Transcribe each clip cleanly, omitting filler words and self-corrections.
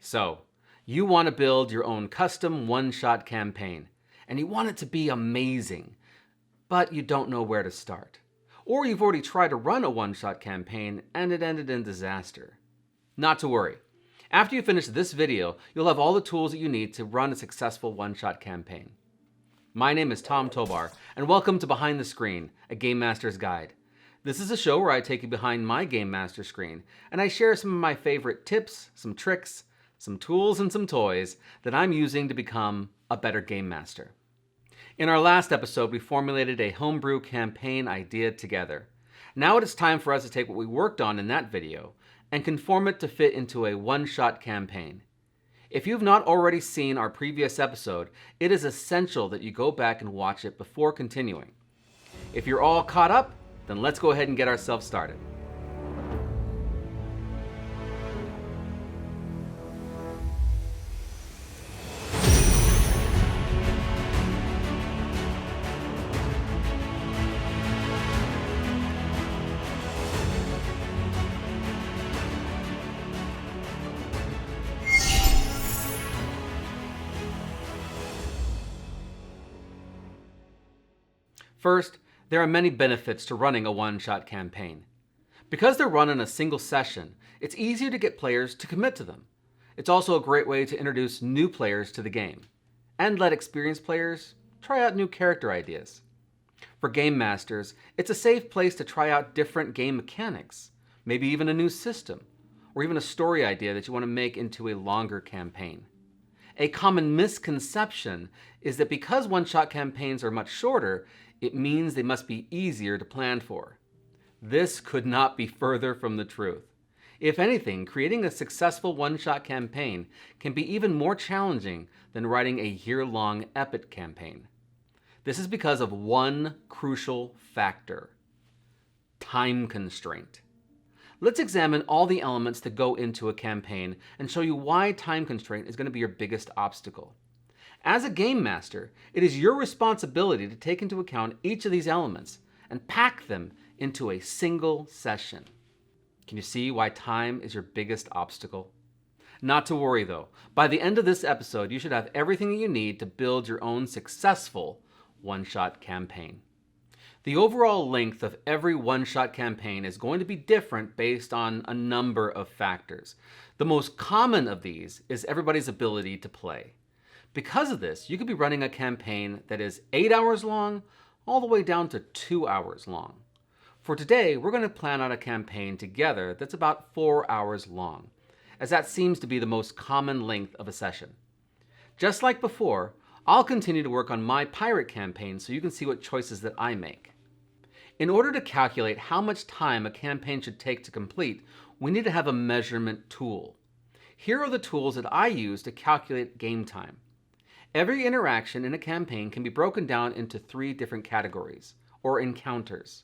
So, you want to build your own custom one-shot campaign, and you want it to be amazing, but you don't know where to start. Or you've already tried to run a one-shot campaign and it ended in disaster. Not to worry. After you finish this video, you'll have all the tools that you need to run a successful one-shot campaign. My name is Tom Tobar, and welcome to Behind the Screen, a Game Master's Guide. This is a show where I take you behind my Game Master screen, and I share some of my favorite tips, some tricks, some tools, and some toys that I'm using to become a better Game Master. In our last episode, we formulated a homebrew campaign idea together. Now it is time for us to take what we worked on in that video and conform it to fit into a one-shot campaign. If you've not already seen our previous episode, it is essential that you go back and watch it before continuing. If you're all caught up, then let's go ahead and get ourselves started. First, there are many benefits to running a one-shot campaign. Because they're run in a single session, it's easier to get players to commit to them. It's also a great way to introduce new players to the game, and let experienced players try out new character ideas. For game masters, it's a safe place to try out different game mechanics, maybe even a new system, or even a story idea that you want to make into a longer campaign. A common misconception is that because one-shot campaigns are much shorter, it means they must be easier to plan for. This could not be further from the truth. If anything, creating a successful one-shot campaign can be even more challenging than writing a year-long epic campaign. This is because of one crucial factor: time constraint. Let's examine all the elements that go into a campaign and show you why time constraint is going to be your biggest obstacle. As a game master, it is your responsibility to take into account each of these elements and pack them into a single session. Can you see why time is your biggest obstacle? Not to worry though. By the end of this episode, you should have everything that you need to build your own successful one-shot campaign. The overall length of every one-shot campaign is going to be different based on a number of factors. The most common of these is everybody's ability to play. Because of this, you could be running a campaign that is 8 hours long, all the way down to 2 hours long. For today, we're going to plan out a campaign together that's about 4 hours long, as that seems to be the most common length of a session. Just like before, I'll continue to work on my pirate campaign so you can see what choices that I make. In order to calculate how much time a campaign should take to complete, we need to have a measurement tool. Here are the tools that I use to calculate game time. Every interaction in a campaign can be broken down into 3 different categories, or encounters.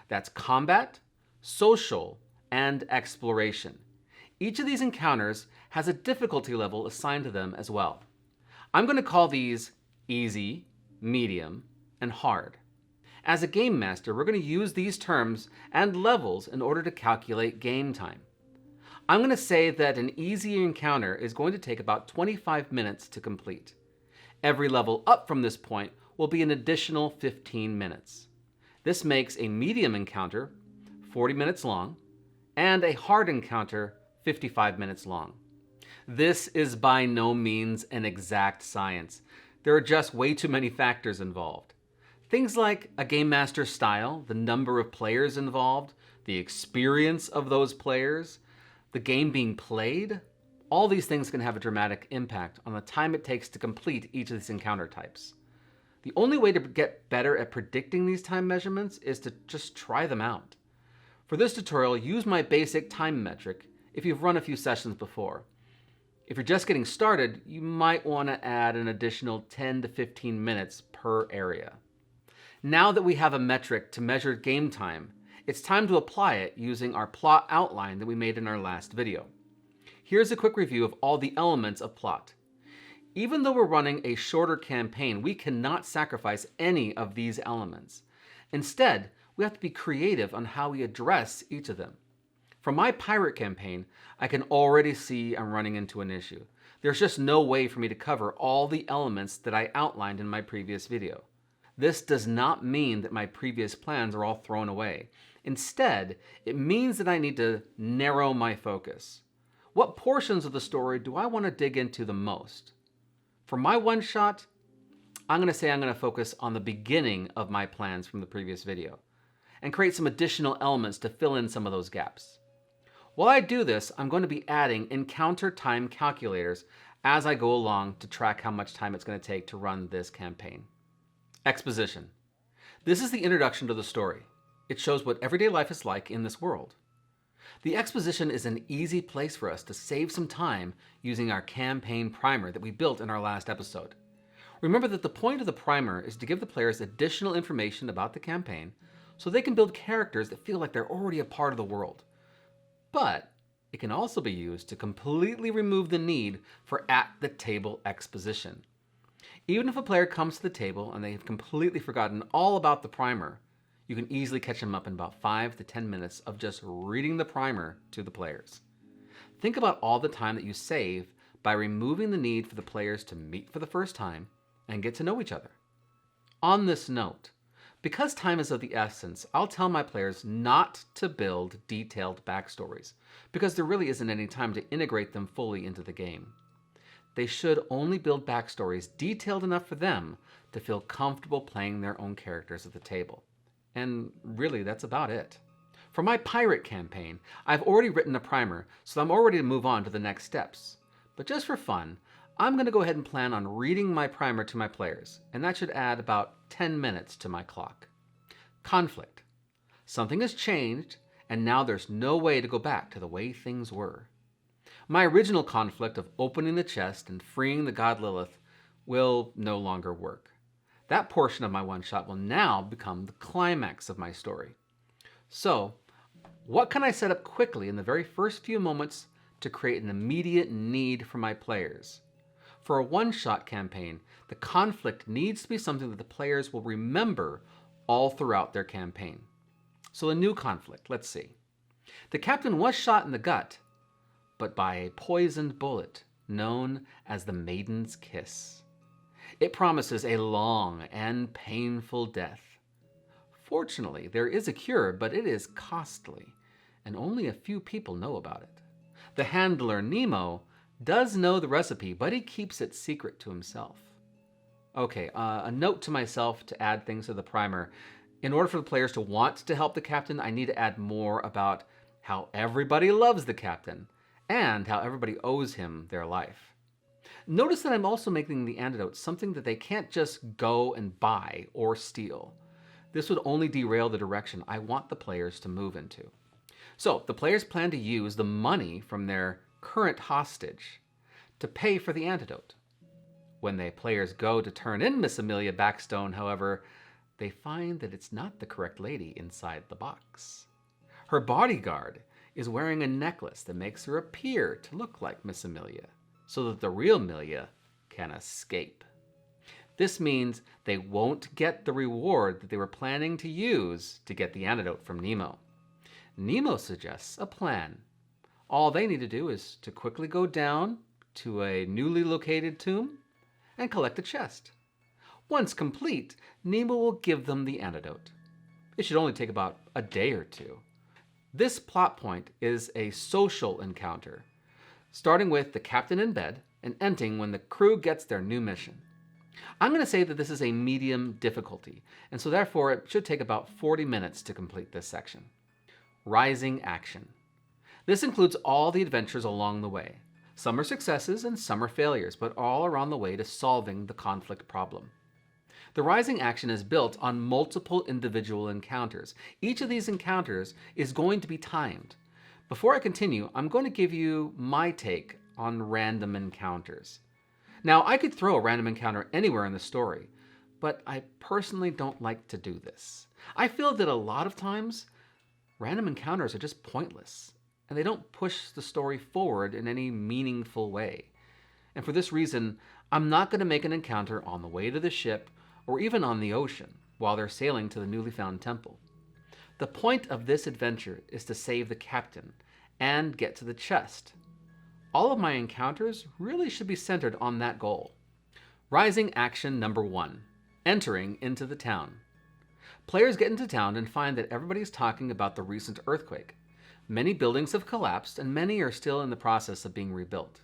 That's combat, social, and exploration. Each of these encounters has a difficulty level assigned to them as well. I'm going to call these easy, medium, and hard. As a game master, we're going to use these terms and levels in order to calculate game time. I'm going to say that an easy encounter is going to take about 25 minutes to complete. Every level up from this point will be an additional 15 minutes. This makes a medium encounter 40 minutes long and a hard encounter 55 minutes long. This is by no means an exact science. There are just way too many factors involved. Things like a game master's style, the number of players involved, the experience of those players, the game being played. All these things can have a dramatic impact on the time it takes to complete each of these encounter types. The only way to get better at predicting these time measurements is to just try them out. For this tutorial, use my basic time metric if you've run a few sessions before. If you're just getting started, you might want to add an additional 10 to 15 minutes per area. Now that we have a metric to measure game time, it's time to apply it using our plot outline that we made in our last video. Here's a quick review of all the elements of plot. Even though we're running a shorter campaign, we cannot sacrifice any of these elements. Instead, we have to be creative on how we address each of them. For my pirate campaign, I can already see I'm running into an issue. There's just no way for me to cover all the elements that I outlined in my previous video. This does not mean that my previous plans are all thrown away. Instead, it means that I need to narrow my focus. What portions of the story do I want to dig into the most? For my one-shot, I'm going to say I'm going to focus on the beginning of my plans from the previous video and create some additional elements to fill in some of those gaps. While I do this, I'm going to be adding encounter time calculators as I go along to track how much time it's going to take to run this campaign. Exposition. This is the introduction to the story. It shows what everyday life is like in this world. The exposition is an easy place for us to save some time using our campaign primer that we built in our last episode. Remember that the point of the primer is to give the players additional information about the campaign so they can build characters that feel like they're already a part of the world. But it can also be used to completely remove the need for at-the-table exposition. Even if a player comes to the table and they have completely forgotten all about the primer, you can easily catch them up in about 5 to 10 minutes of just reading the primer to the players. Think about all the time that you save by removing the need for the players to meet for the first time and get to know each other. On this note, because time is of the essence, I'll tell my players not to build detailed backstories, because there really isn't any time to integrate them fully into the game. They should only build backstories detailed enough for them to feel comfortable playing their own characters at the table. And really, that's about it. For my pirate campaign, I've already written a primer, so I'm all ready to move on to the next steps. But just for fun, I'm going to go ahead and plan on reading my primer to my players, and that should add about 10 minutes to my clock. Conflict. Something has changed, and now there's no way to go back to the way things were. My original conflict of opening the chest and freeing the god Lilith will no longer work. That portion of my one-shot will now become the climax of my story. So, what can I set up quickly in the very first few moments to create an immediate need for my players? For a one-shot campaign, the conflict needs to be something that the players will remember all throughout their campaign. So a new conflict, let's see. The captain was shot in the gut, but by a poisoned bullet known as the Maiden's Kiss. It promises a long and painful death. Fortunately, there is a cure, but it is costly, and only a few people know about it. The handler, Nemo, does know the recipe, but he keeps it secret to himself. Okay, a note to myself to add things to the primer. In order for the players to want to help the captain, I need to add more about how everybody loves the captain and how everybody owes him their life. Notice that I'm also making the antidote something that they can't just go and buy or steal. This would only derail the direction I want the players to move into. So the players plan to use the money from their current hostage to pay for the antidote. When the players go to turn in Miss Amelia Backstone, however, they find that it's not the correct lady inside the box. Her bodyguard is wearing a necklace that makes her appear to look like Miss Amelia, so that the real Amelia can escape. This means they won't get the reward that they were planning to use to get the antidote from Nemo. Nemo suggests a plan. All they need to do is to quickly go down to a newly located tomb and collect a chest. Once complete, Nemo will give them the antidote. It should only take about a day or two. This plot point is a social encounter, starting with the captain in bed and ending when the crew gets their new mission. I'm going to say that this is a medium difficulty, and so therefore it should take about 40 minutes to complete this section. Rising action. This includes all the adventures along the way. Some are successes and some are failures, but all are on the way to solving the conflict problem. The rising action is built on multiple individual encounters. Each of these encounters is going to be timed. Before I continue, I'm going to give you my take on random encounters. Now, I could throw a random encounter anywhere in the story, but I personally don't like to do this. I feel that a lot of times, random encounters are just pointless, and they don't push the story forward in any meaningful way. And for this reason, I'm not going to make an encounter on the way to the ship or even on the ocean while they're sailing to the newly found temple. The point of this adventure is to save the captain and get to the chest. All of my encounters really should be centered on that goal. Rising action number 1, entering into the town. Players get into town and find that everybody's talking about the recent earthquake. Many buildings have collapsed and many are still in the process of being rebuilt.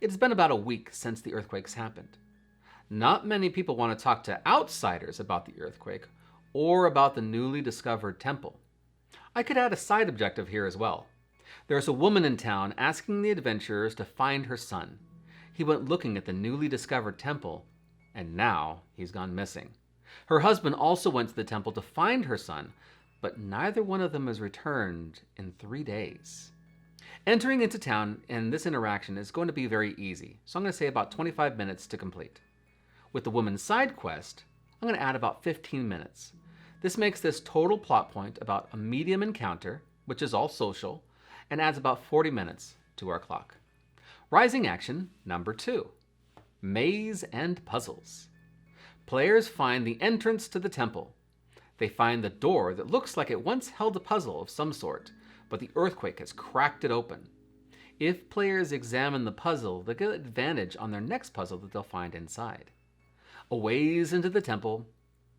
It's been about a week since the earthquakes happened. Not many people want to talk to outsiders about the earthquake or about the newly discovered temple. I could add a side objective here as well. There's a woman in town asking the adventurers to find her son. He went looking at the newly discovered temple, and now he's gone missing. Her husband also went to the temple to find her son, but neither one of them has returned in 3 days. Entering into town and this interaction is going to be very easy, so I'm going to say about 25 minutes to complete. With the woman's side quest, I'm going to add about 15 minutes. This makes this total plot point about a medium encounter, which is all social, and adds about 40 minutes to our clock. Rising action number 2, maze and puzzles. Players find the entrance to the temple. They find the door that looks like it once held a puzzle of some sort, but the earthquake has cracked it open. If players examine the puzzle, they'll get advantage on their next puzzle that they'll find inside. A ways into the temple,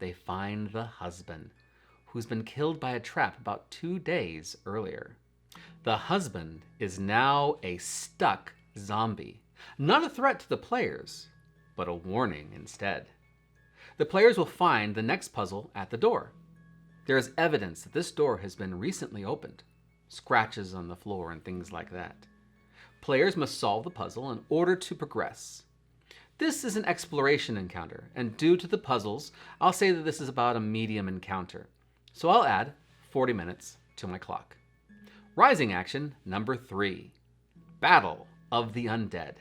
they find the husband, who's been killed by a trap about 2 days earlier. The husband is now a stuck zombie. Not a threat to the players, but a warning instead. The players will find the next puzzle at the door. There is evidence that this door has been recently opened. Scratches on the floor and things like that. Players must solve the puzzle in order to progress. This is an exploration encounter, and due to the puzzles, I'll say that this is about a medium encounter. So I'll add 40 minutes to my clock. Rising action number 3, Battle of the Undead.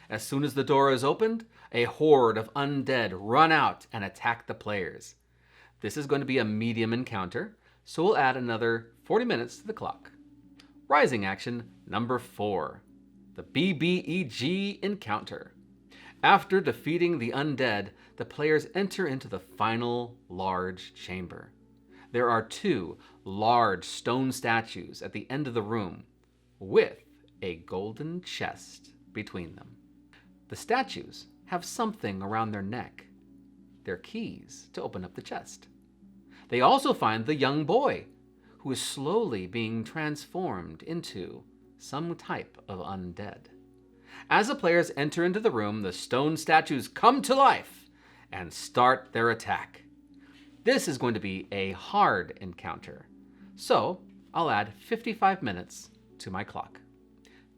As soon as the door is opened, a horde of undead run out and attack the players. This is going to be a medium encounter, so we'll add another 40 minutes to the clock. Rising action number 4, the BBEG encounter. After defeating the undead, the players enter into the final large chamber. There are 2 large stone statues at the end of the room, with a golden chest between them. The statues have something around their neck. They're keys to open up the chest. They also find the young boy, who is slowly being transformed into some type of undead. As the players enter into the room, the stone statues come to life and start their attack. This is going to be a hard encounter, so I'll add 55 minutes to my clock.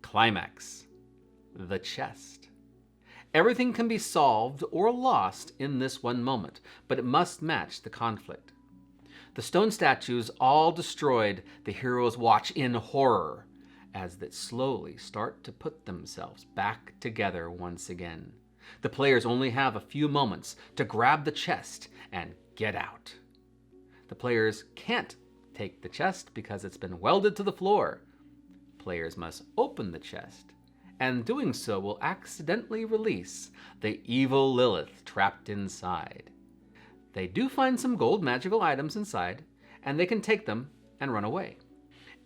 Climax, the chest. Everything can be solved or lost in this one moment, but it must match the conflict. The stone statues all destroyed, the heroes watch in horror as they slowly start to put themselves back together once again. The players only have a few moments to grab the chest and get out. The players can't take the chest because it's been welded to the floor. Players must open the chest, and doing so will accidentally release the evil Lilith trapped inside. They do find some gold magical items inside, and they can take them and run away.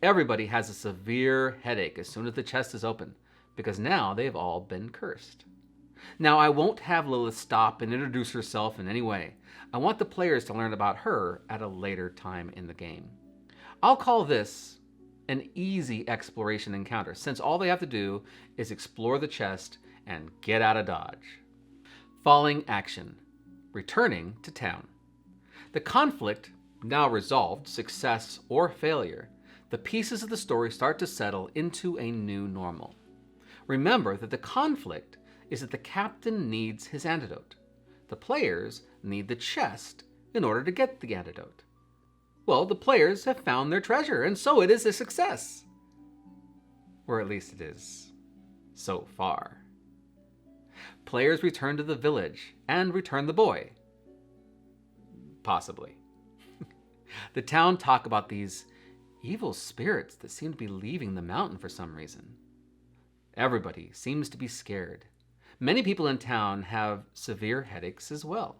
Everybody has a severe headache as soon as the chest is open, because now they've all been cursed. Now, I won't have Lilith stop and introduce herself in any way. I want the players to learn about her at a later time in the game. I'll call this an easy exploration encounter, since all they have to do is explore the chest and get out of Dodge. Falling action. Returning to town. The conflict now resolved, success or failure, the pieces of the story start to settle into a new normal. Remember that the conflict is that the captain needs his antidote. The players need the chest in order to get the antidote. Well, the players have found their treasure, and so it is a success. Or at least it is so far. Players return to the village and return the boy. Possibly. The town talk about these evil spirits that seem to be leaving the mountain for some reason. Everybody seems to be scared. Many people in town have severe headaches as well.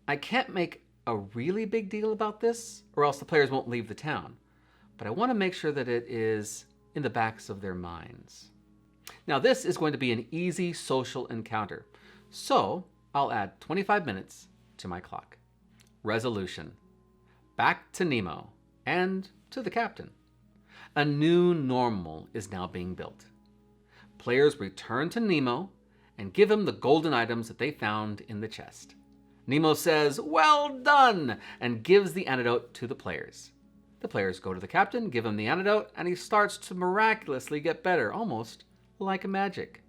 I can't make a really big deal about this, or else the players won't leave the town. But I want to make sure that it is in the backs of their minds. Now this is going to be an easy social encounter, so I'll add 25 minutes to my clock. Resolution. Back to Nemo and to the captain. A new normal is now being built. Players return to Nemo and give him the golden items that they found in the chest. Nemo says, "Well done," and gives the antidote to the players. The players go to the captain, give him the antidote, and he starts to miraculously get better, almost like magic.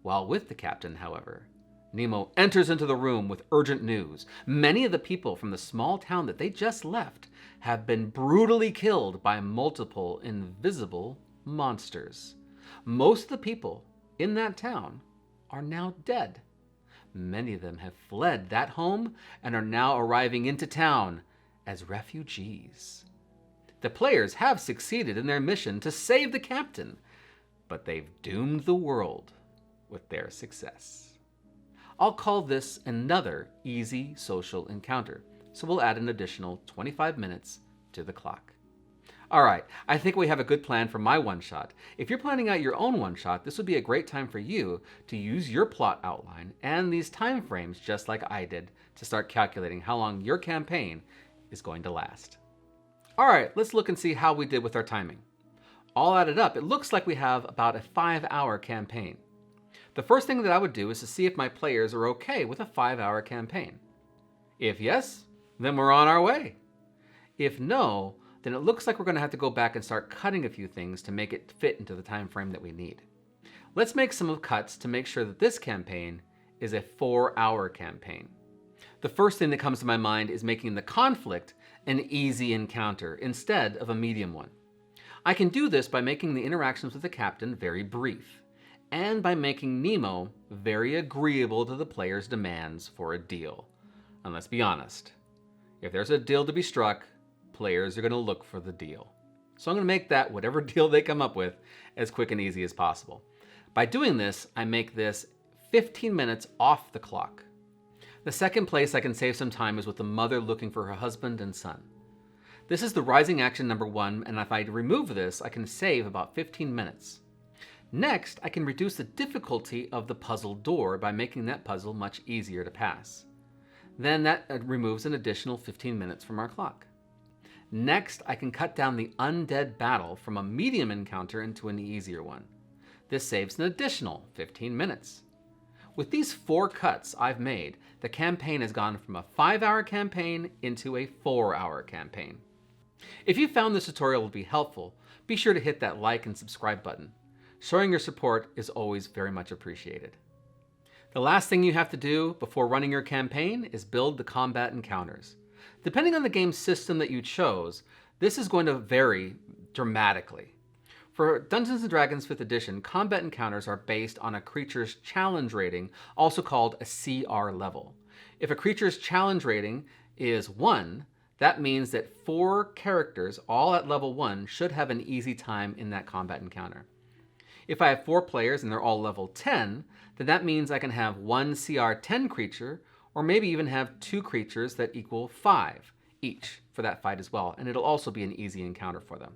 While with the captain, however, Nemo enters into the room with urgent news. Many of the people from the small town that they just left have been brutally killed by multiple invisible monsters. Most of the people in that town are now dead. Many of them have fled that home and are now arriving into town as refugees. The players have succeeded in their mission to save the captain, but they've doomed the world with their success. I'll call this another easy social encounter, so we'll add an additional 25 minutes to the clock. All right, I think we have a good plan for my one-shot. If you're planning out your own one-shot, this would be a great time for you to use your plot outline and these time frames just like I did to start calculating how long your campaign is going to last. All right, let's look and see how we did with our timing. All added up, it looks like we have about a 5-hour campaign. The first thing that I would do is to see if my players are okay with a 5-hour campaign. If yes, then we're on our way. If no, then it looks like we're going to have to go back and start cutting a few things to make it fit into the time frame that we need. Let's make some cuts to make sure that this campaign is a 4-hour campaign. The first thing that comes to my mind is making the conflict an easy encounter instead of a medium one. I can do this by making the interactions with the captain very brief, and by making Nemo very agreeable to the player's demands for a deal. And let's be honest, if there's a deal to be struck, players are going to look for the deal. So I'm going to make that, whatever deal they come up with, as quick and easy as possible. By doing this, I make this 15 minutes off the clock. The second place I can save some time is with the mother looking for her husband and son. This is the rising action number 1, and if I remove this, I can save about 15 minutes. Next, I can reduce the difficulty of the puzzle door by making that puzzle much easier to pass. Then that removes an additional 15 minutes from our clock. Next, I can cut down the undead battle from a medium encounter into an easier one. This saves an additional 15 minutes. With these 4 cuts I've made, the campaign has gone from a 5-hour campaign into a 4-hour campaign. If you found this tutorial to be helpful, be sure to hit that like and subscribe button. Showing your support is always very much appreciated. The last thing you have to do before running your campaign is build the combat encounters. Depending on the game system that you chose, this is going to vary dramatically. For Dungeons & Dragons 5th edition, combat encounters are based on a creature's challenge rating, also called a CR level. If a creature's challenge rating is 1, that means that 4 characters, all at level 1, should have an easy time in that combat encounter. If I have 4 players and they're all level 10, then that means I can have 1 CR 10 creature, or maybe even have 2 creatures that equal 5 each for that fight as well, and it'll also be an easy encounter for them.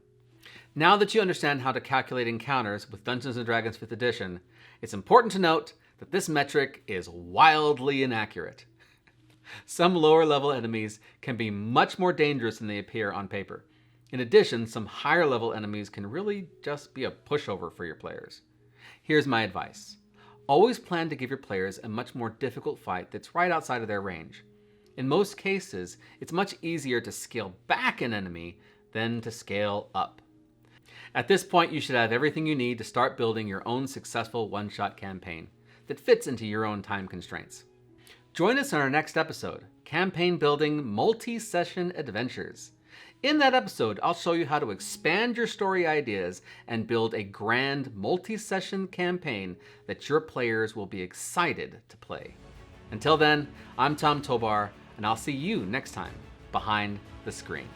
Now that you understand how to calculate encounters with Dungeons & Dragons 5th edition, it's important to note that this metric is wildly inaccurate. Some lower level enemies can be much more dangerous than they appear on paper. In addition, some higher level enemies can really just be a pushover for your players. Here's my advice. Always plan to give your players a much more difficult fight that's right outside of their range. In most cases, it's much easier to scale back an enemy than to scale up. At this point, you should have everything you need to start building your own successful one-shot campaign that fits into your own time constraints. Join us on our next episode, Campaign Building Multi-Session Adventures. In that episode, I'll show you how to expand your story ideas and build a grand multi-session campaign that your players will be excited to play. Until then, I'm Tom Tobar, and I'll see you next time behind the screen.